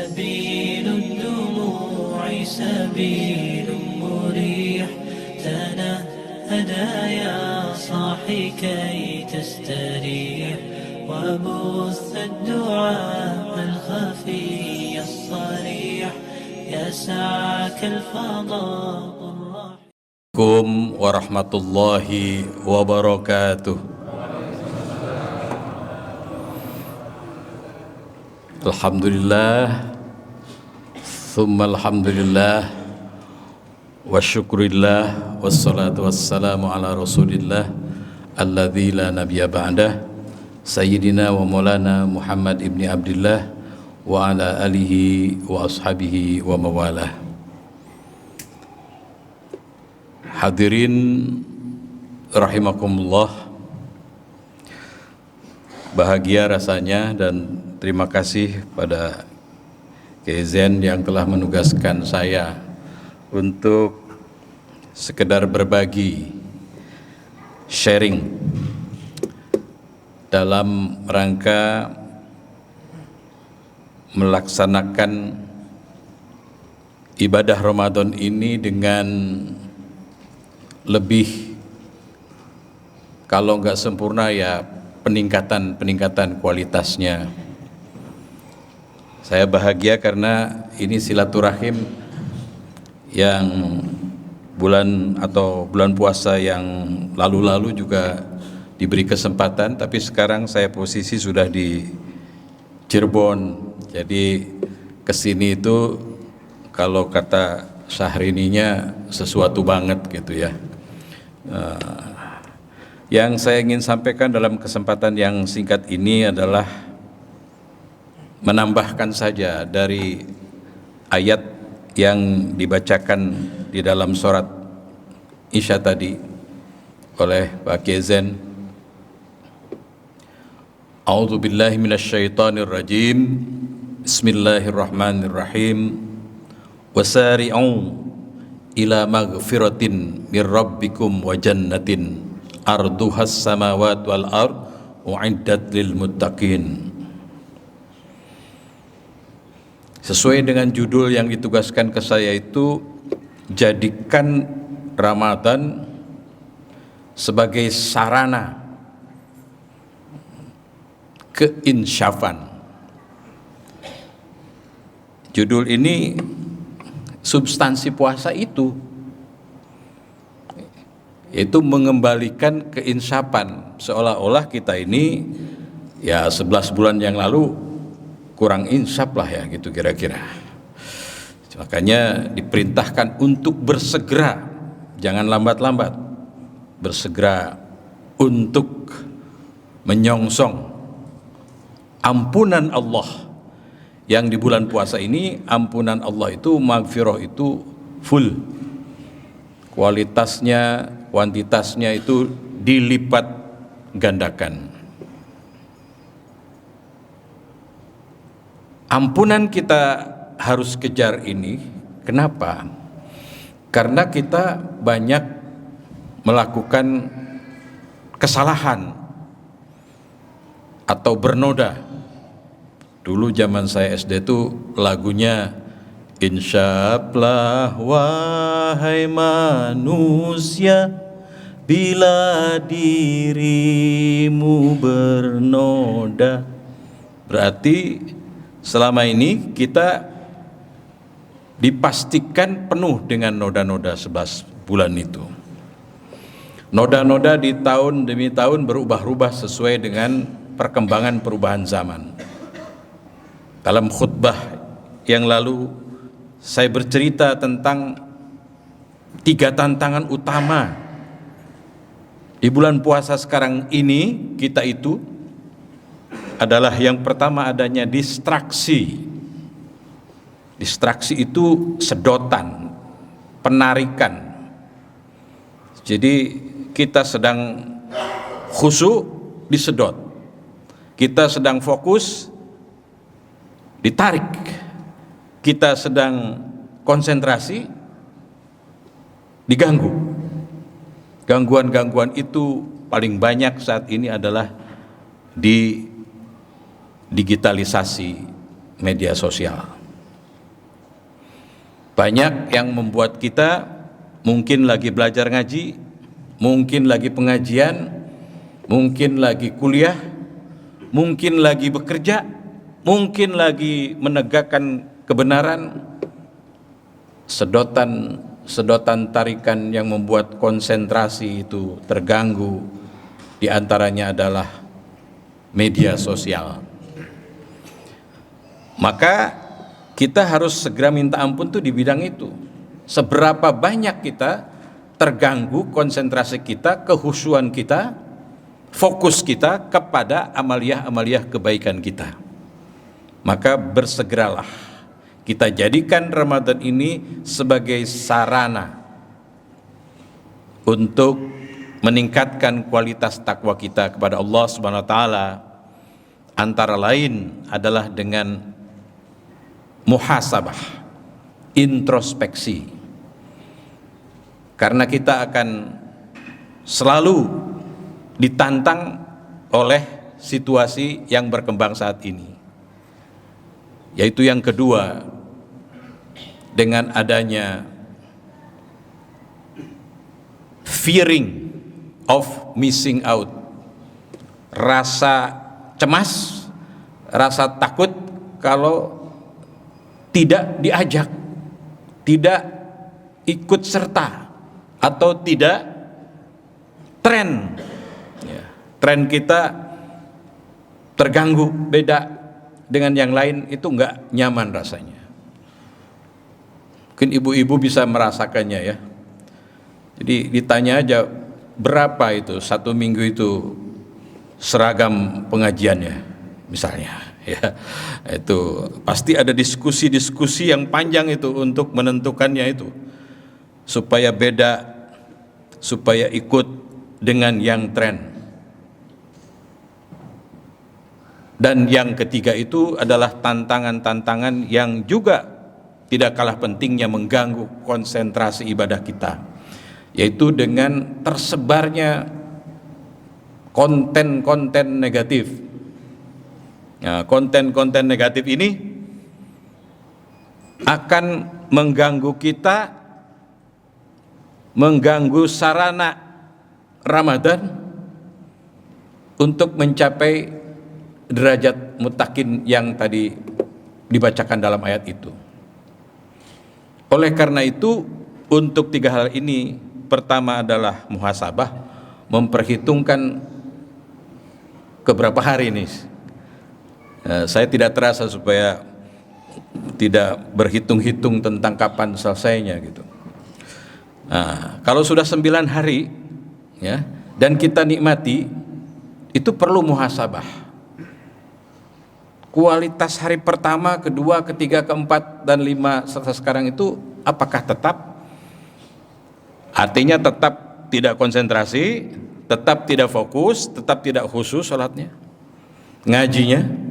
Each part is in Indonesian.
سبيل الدموع سبيل مريح تنهدى يا صاحي كي تستريح وبث الدعاء الخفي الصريح يسعك الفضاء الرحيم. Assalamualaikum warahmatullahi wabarakatuh. Alhamdulillah, thumma alhamdulillah, wa syukurillah, wassalatu wassalamu ala rasulillah alladzi la nabiyya ba'dah, sayyidina wa maulana Muhammad ibni Abdillah wa ala alihi wa ashabihi wa mawalah. Hadirin rahimakumullah, bahagia rasanya dan terima kasih pada KZN yang telah menugaskan saya untuk sekedar berbagi, sharing dalam rangka melaksanakan ibadah Ramadan ini dengan lebih, kalau nggak sempurna ya peningkatan kualitasnya. Saya bahagia karena ini silaturahim yang bulan puasa yang lalu-lalu juga diberi kesempatan, tapi sekarang saya posisi sudah di Cirebon, jadi kesini itu kalau kata Syahrini-nya sesuatu banget gitu ya. Yang saya ingin sampaikan dalam kesempatan yang singkat ini adalah menambahkan saja dari ayat yang dibacakan di dalam surat Isya tadi oleh Pak Kezen. A'udzu billahi minasyaitonir rajim. Bismillahirrahmanirrahim. Wasari'u ila maghfiratin mir rabbikum wa jannatin arduhas samawati wal ard u'iddat lil muttaqin. Sesuai dengan judul yang ditugaskan ke saya itu, jadikan Ramadan sebagai sarana keinsyafan. Judul ini substansi puasa itu, yaitu mengembalikan keinsyafan, seolah-olah kita ini ya 11 bulan yang lalu kurang insyaf lah ya gitu kira-kira. Makanya diperintahkan untuk bersegera, jangan lambat-lambat, bersegera untuk menyongsong ampunan Allah. Yang di bulan puasa ini ampunan Allah itu, maghfirah itu full, kualitasnya, kuantitasnya itu dilipat gandakan. Ampunan kita harus kejar ini. Kenapa? Karena kita banyak melakukan kesalahan atau bernoda. Dulu zaman saya SD itu lagunya, insyaflah wahai manusia bila dirimu bernoda. Berarti selama ini kita dipastikan penuh dengan noda-noda 11 bulan itu. Noda-noda di tahun demi tahun berubah-ubah sesuai dengan perkembangan perubahan zaman. Dalam khutbah yang lalu saya bercerita tentang 3 tantangan utama di bulan puasa sekarang ini kita itu adalah, yang pertama adanya distraksi. Distraksi itu sedotan, penarikan. Jadi kita sedang khusyuk, disedot. Kita sedang fokus, ditarik. Kita sedang konsentrasi, diganggu. Gangguan-gangguan itu paling banyak saat ini adalah di digitalisasi media sosial. Banyak yang membuat kita mungkin lagi belajar ngaji, mungkin lagi pengajian, mungkin lagi kuliah, mungkin lagi bekerja, mungkin lagi menegakkan kebenaran, sedotan tarikan yang membuat konsentrasi itu terganggu, di antaranya adalah media sosial. Maka kita harus segera minta ampun tuh di bidang itu. Seberapa banyak kita terganggu konsentrasi kita, kekhusyuan kita, fokus kita kepada amaliyah-amaliyah kebaikan kita. Maka bersegeralah kita jadikan Ramadan ini sebagai sarana untuk meningkatkan kualitas takwa kita kepada Allah Subhanahu wa taala. Antara lain adalah dengan muhasabah, introspeksi. Karena kita akan selalu ditantang oleh situasi yang berkembang saat ini. Yaitu yang kedua, dengan adanya fearing of missing out, rasa cemas, rasa takut kalau tidak diajak, tidak ikut serta, atau tidak tren, ya, tren kita terganggu, beda dengan yang lain, itu enggak nyaman rasanya. Mungkin ibu-ibu bisa merasakannya ya. Jadi ditanya aja berapa itu satu minggu itu seragam pengajiannya misalnya. Ya, itu pasti ada diskusi-diskusi yang panjang itu untuk menentukannya itu, supaya beda, supaya ikut dengan yang tren. Dan yang ketiga itu adalah tantangan-tantangan yang juga tidak kalah pentingnya mengganggu konsentrasi ibadah kita, yaitu dengan tersebarnya konten-konten negatif. Nah, konten-konten negatif ini akan mengganggu kita, mengganggu sarana Ramadan untuk mencapai derajat muttaqin yang tadi dibacakan dalam ayat itu. Oleh karena itu, untuk tiga hal ini, pertama adalah muhasabah, memperhitungkan keberapa hari ini. Saya tidak terasa supaya tidak berhitung-hitung tentang kapan selesainya gitu. Nah, kalau sudah 9 hari ya, dan kita nikmati, itu perlu muhasabah. Kualitas hari pertama, kedua, ketiga, keempat, dan 5 serta sekarang itu apakah tetap? Artinya tetap tidak konsentrasi, tetap tidak fokus, tetap tidak khusyuk salatnya, ngajinya,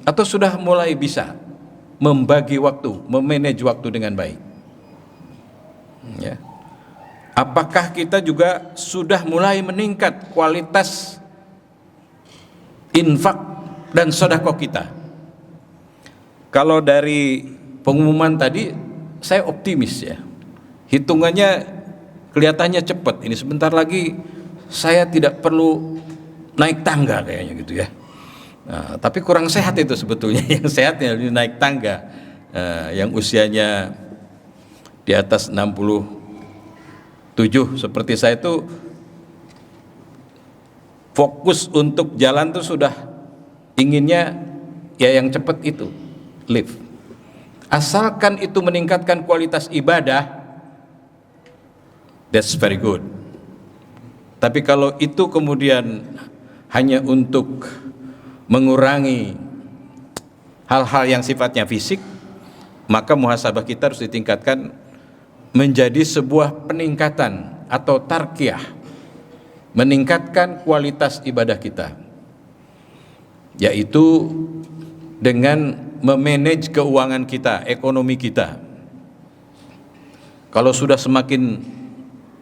atau sudah mulai bisa membagi waktu, memanage waktu dengan baik? Ya. Apakah kita juga sudah mulai meningkat kualitas infak dan sedekah kita? Kalau dari pengumuman tadi saya optimis ya, hitungannya kelihatannya cepat. Ini sebentar lagi saya tidak perlu naik tangga kayaknya gitu ya. Nah, tapi kurang sehat itu sebetulnya. Yang sehatnya naik tangga. Yang usianya di atas 67 seperti saya itu, fokus untuk jalan tuh sudah inginnya ya yang cepat itu, lift. Asalkan itu meningkatkan kualitas ibadah, that's very good. Tapi kalau itu kemudian hanya untuk mengurangi hal-hal yang sifatnya fisik, maka muhasabah kita harus ditingkatkan menjadi sebuah peningkatan atau tarkiyah, meningkatkan kualitas ibadah kita, yaitu dengan memanage keuangan kita, ekonomi kita. Kalau sudah semakin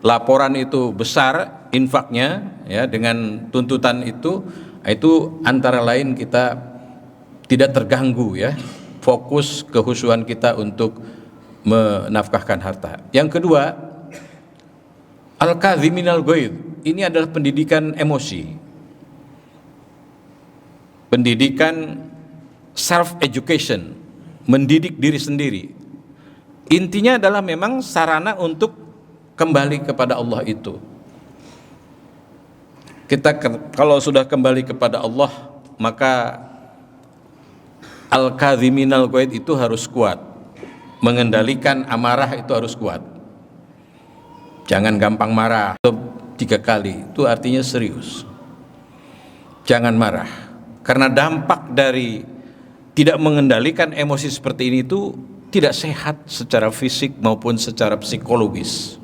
laporan itu besar infaknya ya, dengan tuntutan itu antara lain kita tidak terganggu ya, fokus kekhusyuan kita untuk menafkahkan harta. Yang kedua, al-kadhiminal ghaidh. Ini adalah pendidikan emosi, pendidikan self education, mendidik diri sendiri. Intinya adalah memang sarana untuk kembali kepada Allah itu. Kita kalau sudah kembali kepada Allah, maka al-kadhiminal ghaidh itu harus kuat. Mengendalikan amarah itu harus kuat. Jangan gampang marah. 3 kali itu artinya serius. Jangan marah, karena dampak dari tidak mengendalikan emosi seperti ini itu tidak sehat secara fisik maupun secara psikologis.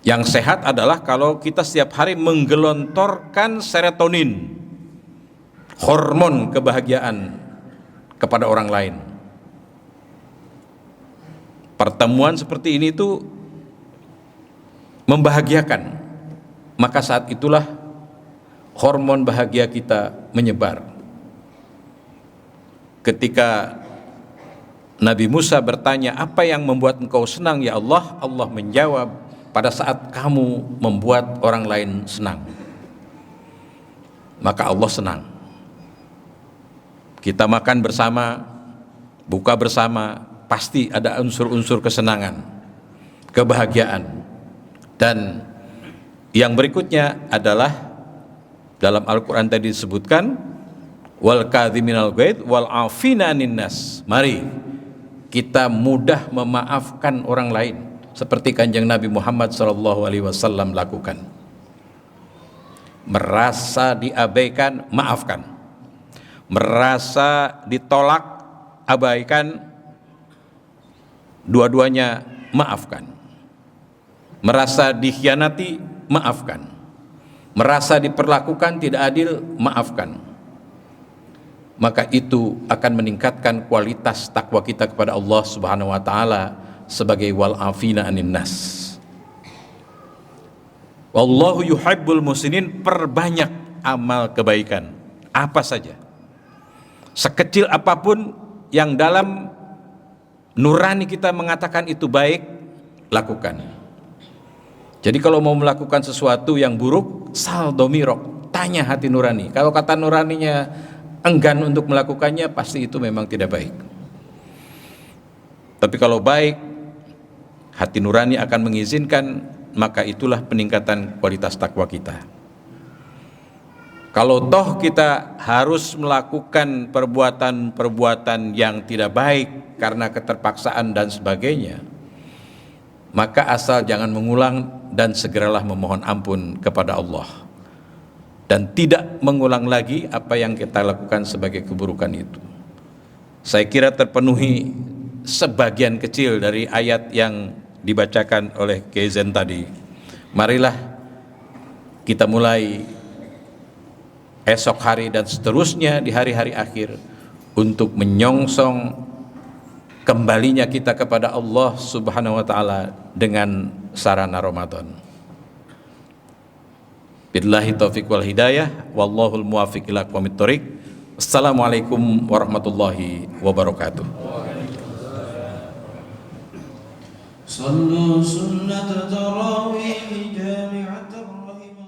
Yang sehat adalah kalau kita setiap hari menggelontorkan serotonin, hormon kebahagiaan kepada orang lain. Pertemuan seperti ini itu membahagiakan, maka saat itulah hormon bahagia kita menyebar. Ketika Nabi Musa bertanya, apa yang membuat engkau senang ya Allah? Allah menjawab, pada saat kamu membuat orang lain senang, maka Allah senang. Kita makan bersama, buka bersama, pasti ada unsur-unsur kesenangan, kebahagiaan. Dan yang berikutnya adalah dalam Al-Quran tadi disebutkan wal kadhiminal ghaidh wal afina anin nas. Mari kita mudah memaafkan orang lain seperti Kanjeng Nabi Muhammad SAW lakukan. Merasa diabaikan, maafkan. Merasa ditolak, abaikan, dua-duanya maafkan. Merasa dikhianati, maafkan. Merasa diperlakukan tidak adil, maafkan. Maka itu akan meningkatkan kualitas takwa kita kepada Allah Subhanahu wa taala sebagai wal afina anin nas. Wallahu yuhibbul muhsinin. Perbanyak amal kebaikan apa saja, sekecil apapun yang dalam nurani kita mengatakan itu baik, lakukan. Jadi kalau mau melakukan sesuatu yang buruk, sal domirok, tanya hati nurani. Kalau kata nuraninya enggan untuk melakukannya, pasti itu memang tidak baik. Tapi kalau baik, hati nurani akan mengizinkan, maka itulah peningkatan kualitas takwa kita. Kalau toh kita harus melakukan perbuatan-perbuatan yang tidak baik karena keterpaksaan dan sebagainya, maka asal jangan mengulang dan segeralah memohon ampun kepada Allah dan tidak mengulang lagi apa yang kita lakukan sebagai keburukan itu. Saya kira terpenuhi sebagian kecil dari ayat yang dibacakan oleh Kezen tadi. Marilah kita mulai esok hari dan seterusnya di hari-hari akhir untuk menyongsong kembalinya kita kepada Allah Subhanahu wa taala dengan sarana Ramadan. Billahi taufiq wal hidayah, wallahul muwaffiq ila aqwamit thoriq. Assalamualaikum warahmatullahi wabarakatuh. صلوا سنة تراويح جامعة الرحمة.